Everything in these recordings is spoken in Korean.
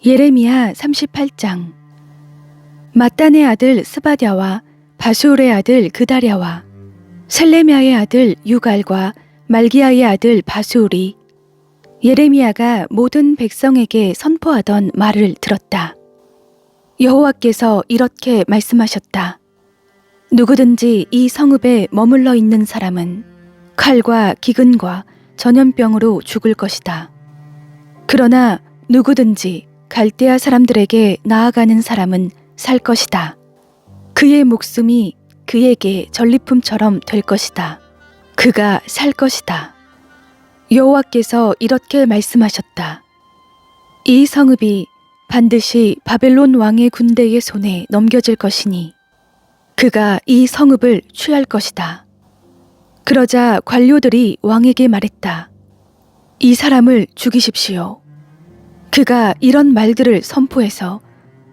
예레미야 38장. mattan의 아들 스바랴와 바수울의 아들 그다랴와 셀레미야의 아들 유갈과 말기야의 아들 바수울이 예레미야가 모든 백성에게 선포하던 말을 들었다. 여호와께서 이렇게 말씀하셨다. 누구든지 이 성읍에 머물러 있는 사람은 칼과 기근과 전염병으로 죽을 것이다. 그러나 누구든지 갈대아 사람들에게 나아가는 사람은 살 것이다. 그의 목숨이 그에게 전리품처럼 될 것이다. 그가 살 것이다. 여호와께서 이렇게 말씀하셨다. 이 성읍이 반드시 바벨론 왕의 군대의 손에 넘겨질 것이니 그가 이 성읍을 취할 것이다. 그러자 관료들이 왕에게 말했다. 이 사람을 죽이십시오. 그가 이런 말들을 선포해서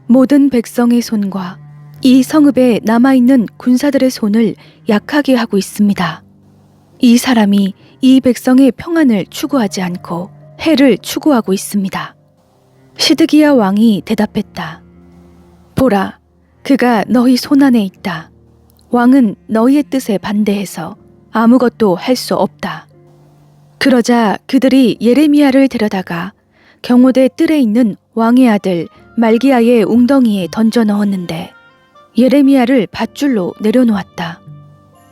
모든 백성의 손과 이 성읍에 남아있는 군사들의 손을 약하게 하고 있습니다. 이 사람이 이 백성의 평안을 추구하지 않고 해를 추구하고 있습니다. 시드기야 왕이 대답했다. 보라, 그가 너희 손안에 있다. 왕은 너희의 뜻에 반대해서 아무것도 할 수 없다. 그러자 그들이 예레미야를 데려다가 경호대 뜰에 있는 왕의 아들 말기야의 웅덩이에 던져 넣었는데 예레미야를 밧줄로 내려놓았다.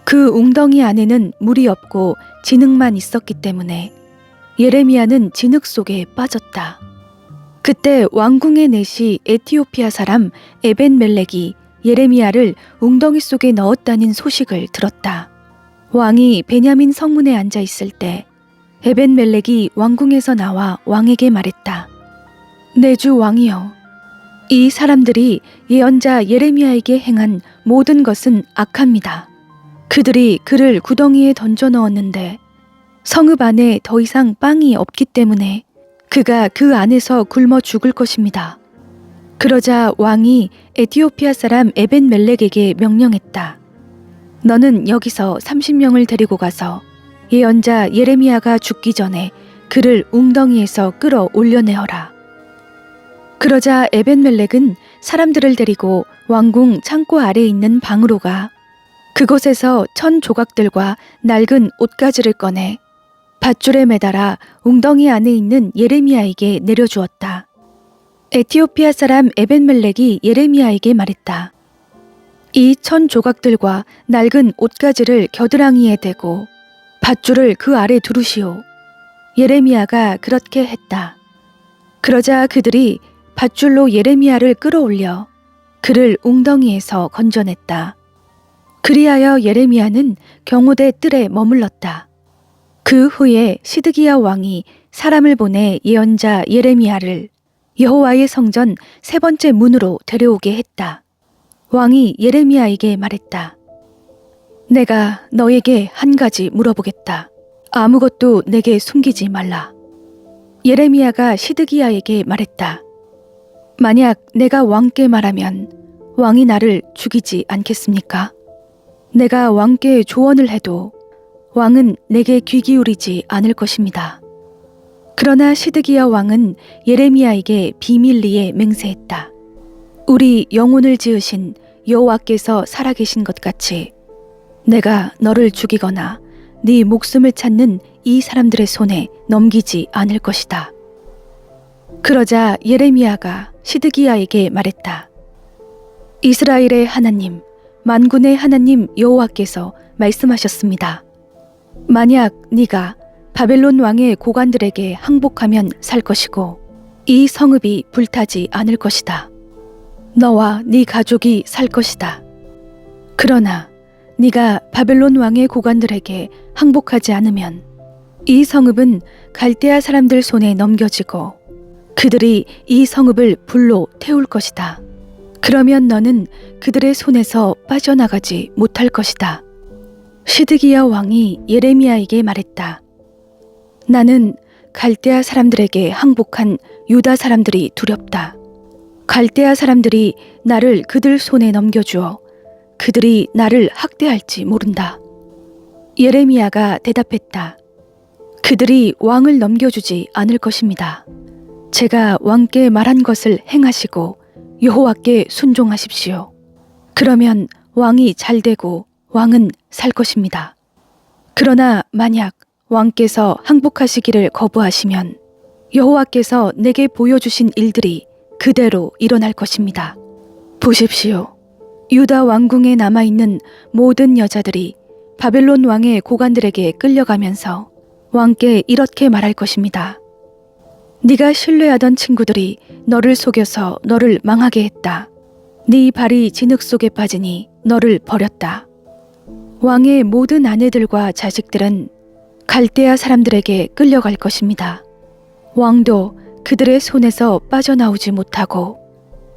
그 웅덩이 안에는 물이 없고 진흙만 있었기 때문에 예레미야는 진흙 속에 빠졌다. 그때 왕궁의 내시 에티오피아 사람 에벤멜렉이 예레미야를 웅덩이 속에 넣었다는 소식을 들었다. 왕이 베냐민 성문에 앉아 있을 때 에벤멜렉이 왕궁에서 나와 왕에게 말했다. 내 주 왕이여, 이 사람들이 예언자 예레미야에게 행한 모든 것은 악합니다. 그들이 그를 구덩이에 던져 넣었는데 성읍 안에 더 이상 빵이 없기 때문에 그가 그 안에서 굶어 죽을 것입니다. 그러자 왕이 에티오피아 사람 에벤멜렉에게 명령했다. 너는 여기서 30명을 데리고 가서 예언자 예레미야가 죽기 전에 그를 웅덩이에서 끌어 올려내어라. 그러자 에벤멜렉은 사람들을 데리고 왕궁 창고 아래에 있는 방으로 가 그곳에서 1000 조각들과 낡은 옷가지를 꺼내 밧줄에 매달아 웅덩이 안에 있는 예레미야에게 내려주었다. 에티오피아 사람 에벤멜렉이 예레미야에게 말했다. 이 1000 조각들과 낡은 옷가지를 겨드랑이에 대고 밧줄을 그 아래 두르시오. 예레미야가 그렇게 했다. 그러자 그들이 밧줄로 예레미야를 끌어올려 그를 웅덩이에서 건져냈다. 그리하여 예레미야는 경호대 뜰에 머물렀다. 그 후에 시드기야 왕이 사람을 보내 예언자 예레미야를 여호와의 성전 3번째 문으로 데려오게 했다. 왕이 예레미야에게 말했다. 내가 너에게 한 가지 물어보겠다. 아무것도 내게 숨기지 말라. 예레미야가 시드기야에게 말했다. 만약 내가 왕께 말하면 왕이 나를 죽이지 않겠습니까? 내가 왕께 조언을 해도 왕은 내게 귀 기울이지 않을 것입니다. 그러나 시드기야 왕은 예레미야에게 비밀리에 맹세했다. 우리 영혼을 지으신 여호와께서 살아계신 것 같이 내가 너를 죽이거나 네 목숨을 찾는 이 사람들의 손에 넘기지 않을 것이다. 그러자 예레미야가 시드기야에게 말했다. 이스라엘의 하나님, 만군의 하나님 여호와께서 말씀하셨습니다. 만약 네가 바벨론 왕의 고관들에게 항복하면 살 것이고 이 성읍이 불타지 않을 것이다. 너와 네 가족이 살 것이다. 그러나 네가 바벨론 왕의 고관들에게 항복하지 않으면 이 성읍은 갈대아 사람들 손에 넘겨지고 그들이 이 성읍을 불로 태울 것이다. 그러면 너는 그들의 손에서 빠져나가지 못할 것이다. 시드기야 왕이 예레미야에게 말했다. 나는 갈대아 사람들에게 항복한 유다 사람들이 두렵다. 갈대아 사람들이 나를 그들 손에 넘겨주어 그들이 나를 학대할지 모른다. 예레미야가 대답했다. 그들이 왕을 넘겨주지 않을 것입니다. 제가 왕께 말한 것을 행하시고 여호와께 순종하십시오. 그러면 왕이 잘되고 왕은 살 것입니다. 그러나 만약 왕께서 항복하시기를 거부하시면 여호와께서 내게 보여주신 일들이 그대로 일어날 것입니다. 보십시오. 유다 왕궁에 남아있는 모든 여자들이 바벨론 왕의 고관들에게 끌려가면서 왕께 이렇게 말할 것입니다. 네가 신뢰하던 친구들이 너를 속여서 너를 망하게 했다. 네 발이 진흙 속에 빠지니 너를 버렸다. 왕의 모든 아내들과 자식들은 갈대아 사람들에게 끌려갈 것입니다. 왕도 그들의 손에서 빠져나오지 못하고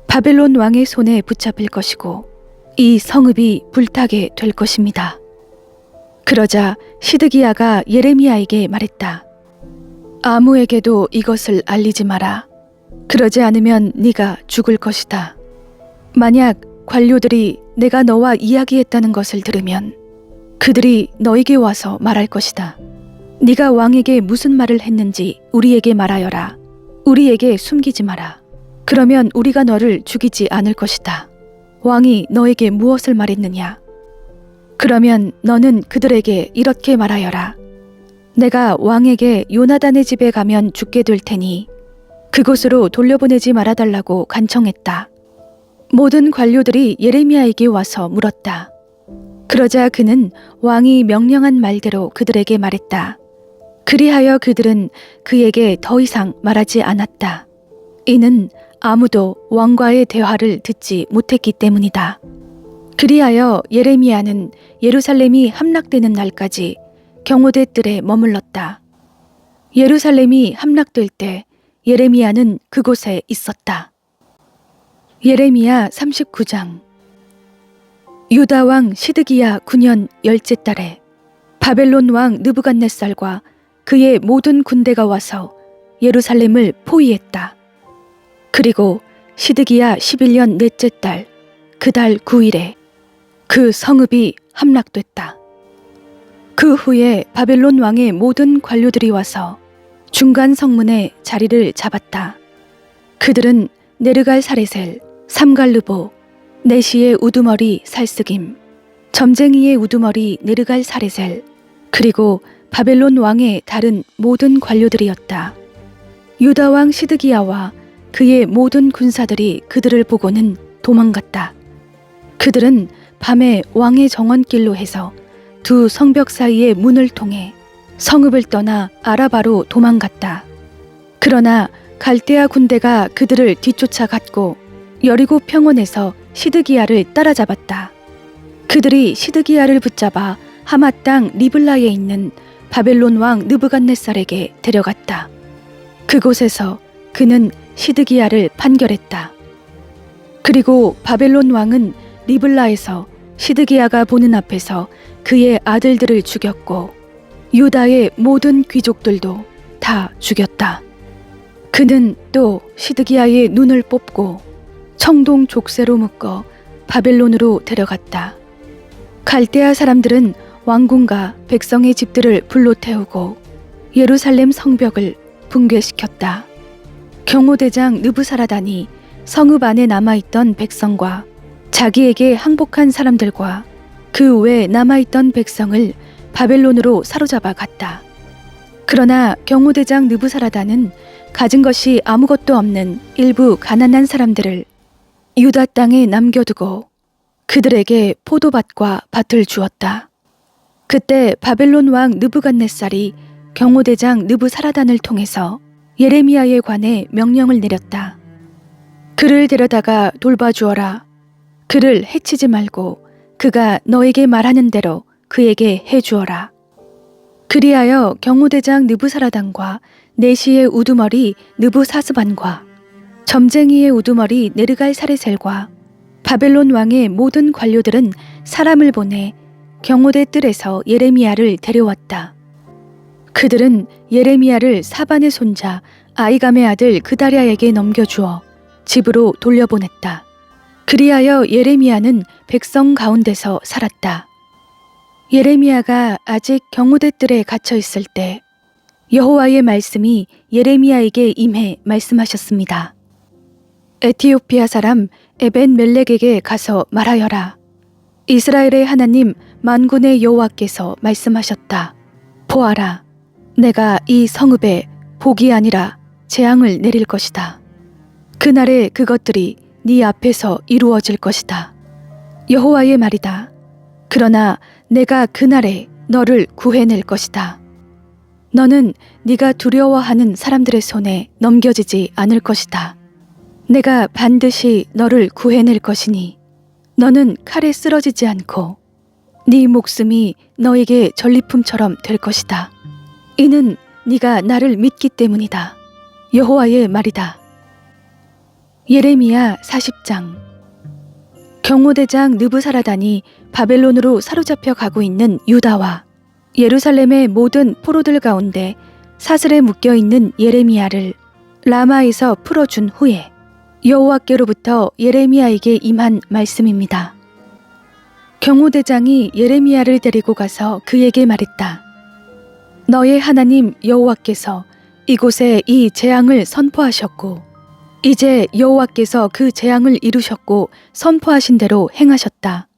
바벨론 왕의 손에 붙잡힐 것이고 이 성읍이 불타게 될 것입니다. 그러자 시드기야가 예레미야에게 말했다. 아무에게도 이것을 알리지 마라. 그러지 않으면 네가 죽을 것이다. 만약 관료들이 내가 너와 이야기했다는 것을 들으면 그들이 너에게 와서 말할 것이다. 네가 왕에게 무슨 말을 했는지 우리에게 말하여라. 우리에게 숨기지 마라. 그러면 우리가 너를 죽이지 않을 것이다. 왕이 너에게 무엇을 말했느냐? 그러면 너는 그들에게 이렇게 말하여라. 내가 왕에게 요나단의 집에 가면 죽게 될 테니 그곳으로 돌려보내지 말아달라고 간청했다. 모든 관료들이 예레미야에게 와서 물었다. 그러자 그는 왕이 명령한 말대로 그들에게 말했다. 그리하여 그들은 그에게 더 이상 말하지 않았다. 이는 아무도 왕과의 대화를 듣지 못했기 때문이다. 그리하여 예레미야는 예루살렘이 함락되는 날까지 경호대 뜰에 머물렀다. 예루살렘이 함락될 때 예레미야는 그곳에 있었다. 예레미야 39장. 유다 왕 시드기야 9년 10째 달에 바벨론 왕 느부갓네살과 그의 모든 군대가 와서 예루살렘을 포위했다. 그리고 시드기야 11년 넷째 달 그 달 9일에 그 성읍이 함락됐다. 그 후에 바벨론 왕의 모든 관료들이 와서 중간 성문에 자리를 잡았다. 그들은 네르갈사레셀, 삼갈르보, 네시의 우두머리 살스김, 점쟁이의 우두머리 네르갈사레셀, 그리고 바벨론 왕의 다른 모든 관료들이었다. 유다 왕 시드기야와 그의 모든 군사들이 그들을 보고는 도망갔다. 그들은 밤에 왕의 정원길로 해서 두 성벽 사이의 문을 통해 성읍을 떠나 아라바로 도망갔다. 그러나 갈대아 군대가 그들을 뒤쫓아갔고 여리고 평원에서 시드기야를 따라잡았다. 그들이 시드기야를 붙잡아 하맛 땅 리블라에 있는 바벨론 왕 느부갓네살에게 데려갔다. 그곳에서 그는 시드기야를 판결했다. 그리고 바벨론 왕은 리블라에서 시드기야가 보는 앞에서 그의 아들들을 죽였고 유다의 모든 귀족들도 다 죽였다. 그는 또 시드기야의 눈을 뽑고 청동 족쇄로 묶어 바벨론으로 데려갔다. 갈대아 사람들은 왕궁과 백성의 집들을 불로 태우고 예루살렘 성벽을 붕괴시켰다. 경호대장 느부사라단이 성읍 안에 남아있던 백성과 자기에게 항복한 사람들과 그 외 남아있던 백성을 바벨론으로 사로잡아 갔다. 그러나 경호대장 느부사라단은 가진 것이 아무것도 없는 일부 가난한 사람들을 유다 땅에 남겨두고 그들에게 포도밭과 밭을 주었다. 그때 바벨론 왕 느부갓네살이 경호대장 느부사라단을 통해서 예레미야에 관해 명령을 내렸다. 그를 데려다가 돌봐주어라. 그를 해치지 말고 그가 너에게 말하는 대로 그에게 해주어라. 그리하여 경호대장 느부사라단과 네시의 우두머리 느부사스반과 점쟁이의 우두머리 네르갈사레셀과 바벨론 왕의 모든 관료들은 사람을 보내 경호대 뜰에서 예레미야를 데려왔다. 그들은 예레미야를 사반의 손자 아이감의 아들 그다랴에게 넘겨주어 집으로 돌려보냈다. 그리하여 예레미야는 백성 가운데서 살았다. 예레미야가 아직 경호대 뜰에 갇혀 있을 때 여호와의 말씀이 예레미야에게 임해 말씀하셨습니다. 에티오피아 사람 에벤멜렉에게 가서 말하여라. 이스라엘의 하나님 만군의 여호와께서 말씀하셨다. 보아라, 내가 이 성읍에 복이 아니라 재앙을 내릴 것이다. 그날에 그것들이 네 앞에서 이루어질 것이다. 여호와의 말이다. 그러나 내가 그날에 너를 구해낼 것이다. 너는 네가 두려워하는 사람들의 손에 넘겨지지 않을 것이다. 내가 반드시 너를 구해낼 것이니 너는 칼에 쓰러지지 않고 네 목숨이 너에게 전리품처럼 될 것이다. 이는 네가 나를 믿기 때문이다. 여호와의 말이다. 예레미야 40장. 경호대장 느부사라단이 바벨론으로 사로잡혀 가고 있는 유다와 예루살렘의 모든 포로들 가운데 사슬에 묶여 있는 예레미야를 라마에서 풀어준 후에 여호와께로부터 예레미야에게 임한 말씀입니다. 경호대장이 예레미야를 데리고 가서 그에게 말했다. 너의 하나님 여호와께서 이곳에 이 재앙을 선포하셨고 이제 여호와께서 그 재앙을 이루셨고 선포하신 대로 행하셨다.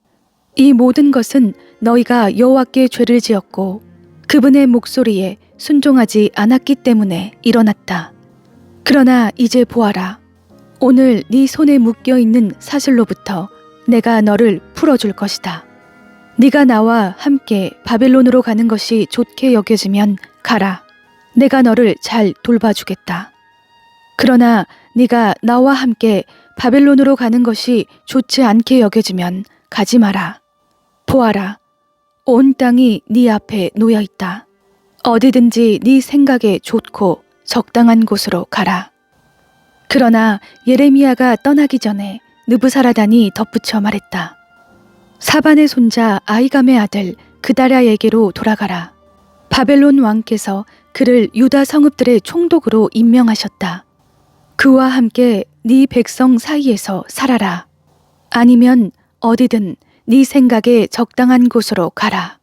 이 모든 것은 너희가 여호와께 죄를 지었고 그분의 목소리에 순종하지 않았기 때문에 일어났다. 그러나 이제 보아라. 오늘 네 손에 묶여 있는 사슬로부터 내가 너를 풀어줄 것이다. 네가 나와 함께 바벨론으로 가는 것이 좋게 여겨지면 가라. 내가 너를 잘 돌봐주겠다. 그러나 네가 나와 함께 바벨론으로 가는 것이 좋지 않게 여겨지면 가지 마라. 보아라. 온 땅이 네 앞에 놓여 있다. 어디든지 네 생각에 좋고 적당한 곳으로 가라. 그러나 예레미야가 떠나기 전에 느부사라단이 덧붙여 말했다. 사반의 손자 아이감의 아들 그다랴에게로 돌아가라. 바벨론 왕께서 그를 유다 성읍들의 총독으로 임명하셨다. 그와 함께 네 백성 사이에서 살아라. 아니면 어디든 네 생각에 적당한 곳으로 가라.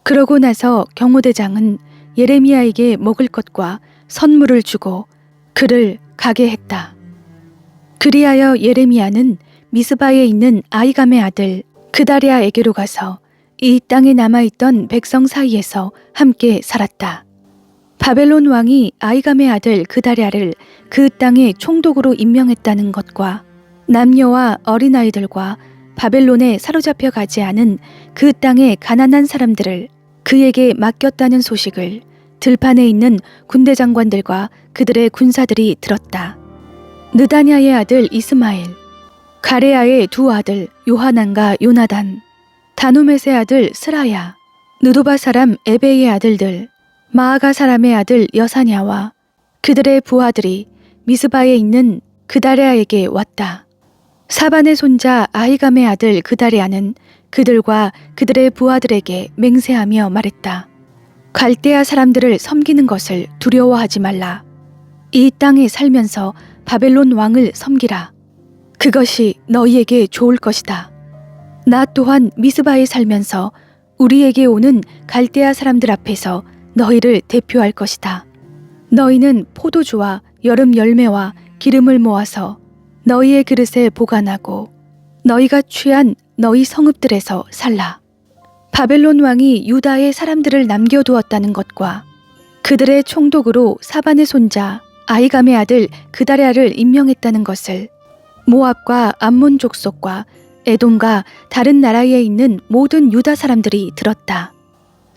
그러고 나서 경호대장은 예레미야에게 먹을 것과 선물을 주고 그를 가게 했다. 그리하여 예레미야는 미스바에 있는 아이감의 아들 그다랴에게로 가서 이 땅에 남아있던 백성 사이에서 함께 살았다. 바벨론 왕이 아이감의 아들 그다랴를 그 땅의 총독으로 임명했다는 것과 남녀와 어린아이들과 바벨론에 사로잡혀 가지 않은 그 땅의 가난한 사람들을 그에게 맡겼다는 소식을 들판에 있는 군대 장관들과 그들의 군사들이 들었다. 느다냐의 아들 이스마엘, 가레야의 두 아들 요하난과 요나단, 다누멧의 아들 스라야, 느도바 사람 에베의 아들들, 마아가 사람의 아들 여사냐와 그들의 부하들이 미스바에 있는 그다랴에게 왔다. 사반의 손자 아히감의 아들 그다랴는 그들과 그들의 부하들에게 맹세하며 말했다. 갈대아 사람들을 섬기는 것을 두려워하지 말라. 이 땅에 살면서 바벨론 왕을 섬기라. 그것이 너희에게 좋을 것이다. 나 또한 미스바에 살면서 우리에게 오는 갈대아 사람들 앞에서 너희를 대표할 것이다. 너희는 포도주와 여름 열매와 기름을 모아서 너희의 그릇에 보관하고 너희가 취한 너희 성읍들에서 살라. 바벨론 왕이 유다의 사람들을 남겨두었다는 것과 그들의 총독으로 사반의 손자 아히감의 아들 그다랴를 임명했다는 것을 모압과 암몬 족속과 에돔과 다른 나라에 있는 모든 유다 사람들이 들었다.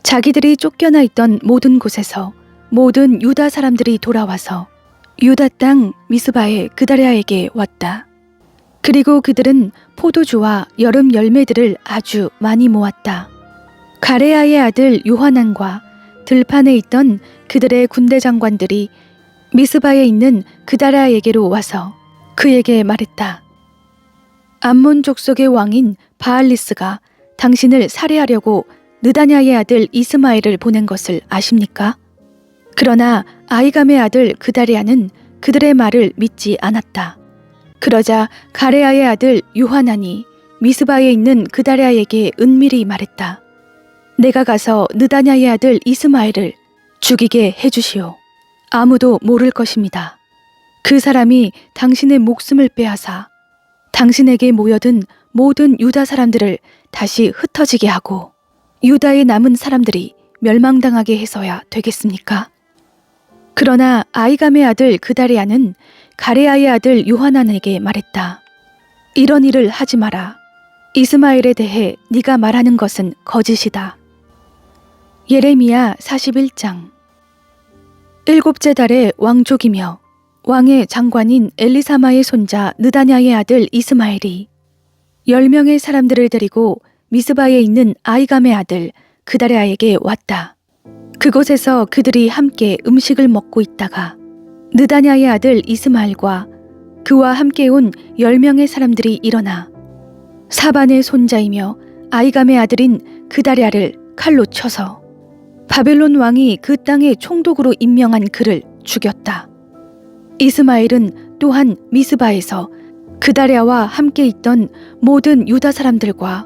자기들이 쫓겨나 있던 모든 곳에서 모든 유다 사람들이 돌아와서 유다 땅 미스바의 그다랴에게 왔다. 그리고 그들은 포도주와 여름 열매들을 아주 많이 모았다. 가레야의 아들 요하난과 들판에 있던 그들의 군대 장관들이 미스바에 있는 그다랴에게로 와서 그에게 말했다. 암몬 족속의 왕인 바알리스가 당신을 살해하려고 느다냐의 아들 이스마엘을 보낸 것을 아십니까? 그러나 아히감의 아들 그다랴는 그들의 말을 믿지 않았다. 그러자 가레야의 아들 요하난이 미스바에 있는 그다랴에게 은밀히 말했다. 내가 가서 느다냐의 아들 이스마엘을 죽이게 해주시오. 아무도 모를 것입니다. 그 사람이 당신의 목숨을 빼앗아 당신에게 모여든 모든 유다 사람들을 다시 흩어지게 하고 유다에 남은 사람들이 멸망당하게 해서야 되겠습니까? 그러나 아이감의 아들 그다리아는 가레아의 아들 요하난에게 말했다. 이런 일을 하지 마라. 이스마엘에 대해 네가 말하는 것은 거짓이다. 예레미야 41장. 일곱째 달에 왕족이며 왕의 장관인 엘리사마의 손자 느다냐의 아들 이스마엘이 10명의 사람들을 데리고 미스바에 있는 아이감의 아들 그다리아에게 왔다. 그곳에서 그들이 함께 음식을 먹고 있다가 느다냐의 아들 이스마엘과 그와 함께 온 10명의 사람들이 일어나 사반의 손자이며 아이감의 아들인 그다리아를 칼로 쳐서 바벨론 왕이 그 땅의 총독으로 임명한 그를 죽였다. 이스마엘은 또한 미스바에서 그다리아와 함께 있던 모든 유다 사람들과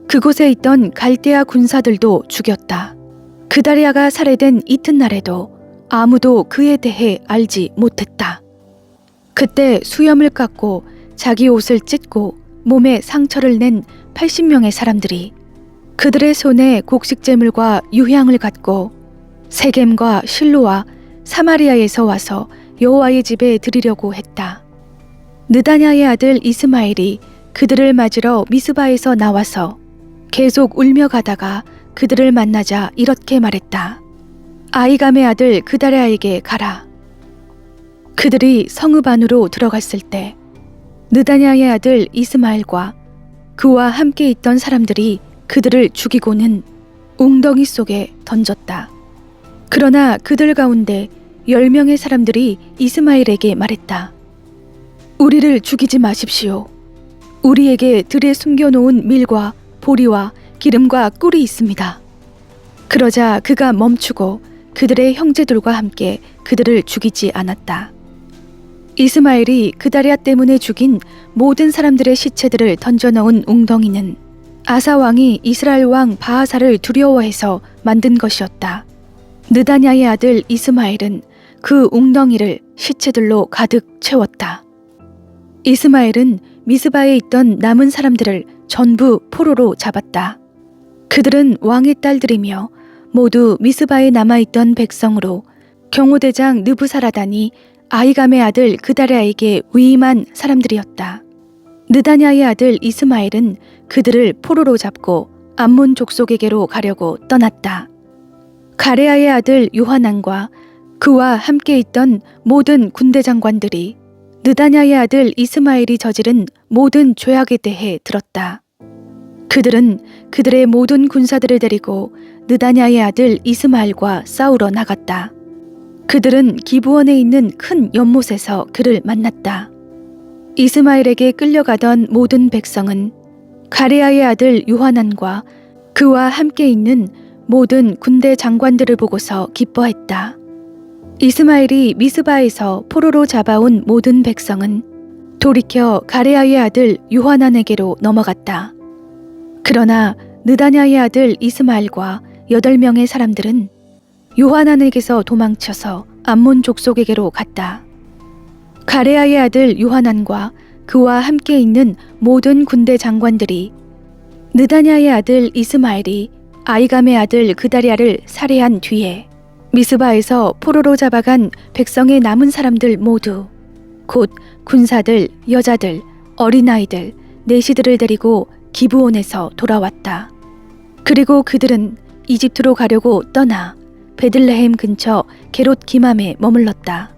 그곳에 있던 갈대아 군사들도 죽였다. 그다리아가 살해된 이튿날에도 아무도 그에 대해 알지 못했다. 그때 수염을 깎고 자기 옷을 찢고 몸에 상처를 낸 80명의 사람들이 그들의 손에 곡식제물과 유향을 갖고 세겜과 실로와 사마리아에서 와서 여호와의 집에 드리려고 했다. 느다냐의 아들 이스마엘이 그들을 맞으러 미스바에서 나와서 계속 울며 가다가 그들을 만나자 이렇게 말했다. 아이감의 아들 그다리아에게 가라. 그들이 성읍 안으로 들어갔을 때 느다냐의 아들 이스마엘과 그와 함께 있던 사람들이 그들을 죽이고는 웅덩이 속에 던졌다. 그러나 그들 가운데 10명의 사람들이 이스마엘에게 말했다. 우리를 죽이지 마십시오. 우리에게 들에 숨겨놓은 밀과 보리와 기름과 꿀이 있습니다. 그러자 그가 멈추고 그들의 형제들과 함께 그들을 죽이지 않았다. 이스마엘이 그다리아 때문에 죽인 모든 사람들의 시체들을 던져넣은 웅덩이는 아사 왕이 이스라엘 왕 바하사를 두려워해서 만든 것이었다. 느다냐의 아들 이스마엘은 그 웅덩이를 시체들로 가득 채웠다. 이스마엘은 미스바에 있던 남은 사람들을 전부 포로로 잡았다. 그들은 왕의 딸들이며 모두 미스바에 남아있던 백성으로 경호대장 느부사라단이 아이감의 아들 그다리아에게 위임한 사람들이었다. 느다냐의 아들 이스마엘은 그들을 포로로 잡고 암몬 족속에게로 가려고 떠났다. 가레아의 아들 요하난과 그와 함께 있던 모든 군대 장관들이 느다냐의 아들 이스마엘이 저지른 모든 죄악에 대해 들었다. 그들은 그들의 모든 군사들을 데리고 느다냐의 아들 이스마엘과 싸우러 나갔다. 그들은 기브원에 있는 큰 연못에서 그를 만났다. 이스마엘에게 끌려가던 모든 백성은 가레아의 아들 요하난과 그와 함께 있는 모든 군대 장관들을 보고서 기뻐했다. 이스마엘이 미스바에서 포로로 잡아온 모든 백성은 돌이켜 가레아의 아들 요하난에게로 넘어갔다. 그러나 느다냐의 아들 이스마엘과 8명의 사람들은 요하난에게서 도망쳐서 암몬 족속에게로 갔다. 가레아의 아들 요하난과 그와 함께 있는 모든 군대 장관들이 느다냐의 아들 이스마엘이 아이감의 아들 그다리아를 살해한 뒤에 미스바에서 포로로 잡아간 백성의 남은 사람들 모두 곧 군사들, 여자들, 어린아이들, 내시들을 데리고 기브온에서 돌아왔다. 그리고 그들은 이집트로 가려고 떠나 베들레헴 근처 게롯 기맘에 머물렀다.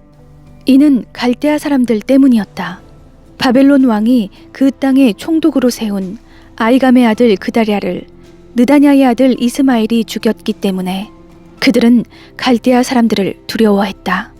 이는 갈대아 사람들 때문이었다. 바벨론 왕이 그 땅에 총독으로 세운 아이감의 아들 그다리아를 느다냐의 아들 이스마엘이 죽였기 때문에 그들은 갈대아 사람들을 두려워했다.